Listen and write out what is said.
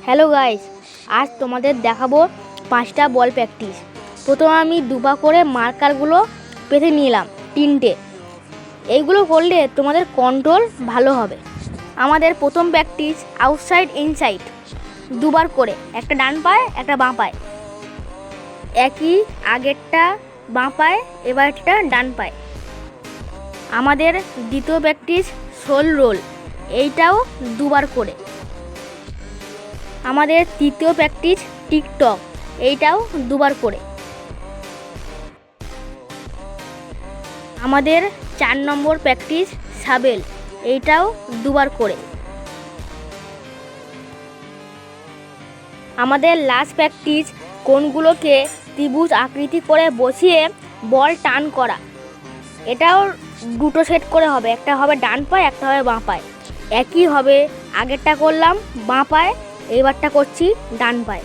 Hello guys, আজ তোমাদের দেখাবো 5টা বল প্র্যাকটিস। প্রথমে আমি দুপা করে মার্কারগুলো পেতে নিলাম 3টে। এইগুলো করলে তোমাদের কন্ট্রোল ভালো হবে। আমাদের প্রথম প্র্যাকটিস আউটসাইড ইনসাইড, দুবার করে, একটা ডান পায়ে একটা বাঁ পায়ে। একই আগেরটা বাঁ পায়ে, এবারটা ডান পায়ে। আমাদের দ্বিতীয় প্র্যাকটিস শোল রোল, এইটাও দুবার করে। আমাদের তৃতীয় প্র্যাকটিস টিকটক, এইটাও দুবার করে। আমাদের 4 নম্বর প্র্যাকটিস শাবেল, এইটাও দুবার করে। আমাদের লাস্ট প্র্যাকটিস কোণগুলোকে ত্রিভুজ আকৃতি করে বসিয়ে বল টার্ন করা, এটাও দুটো সেট করে হবে, একটা হবে ডান পায়ে একটা হবে বাঁ পায়ে। একই হবে, আগেরটা করলাম বাঁ পায়ে, এইবারটা করছি ডান পায়ে।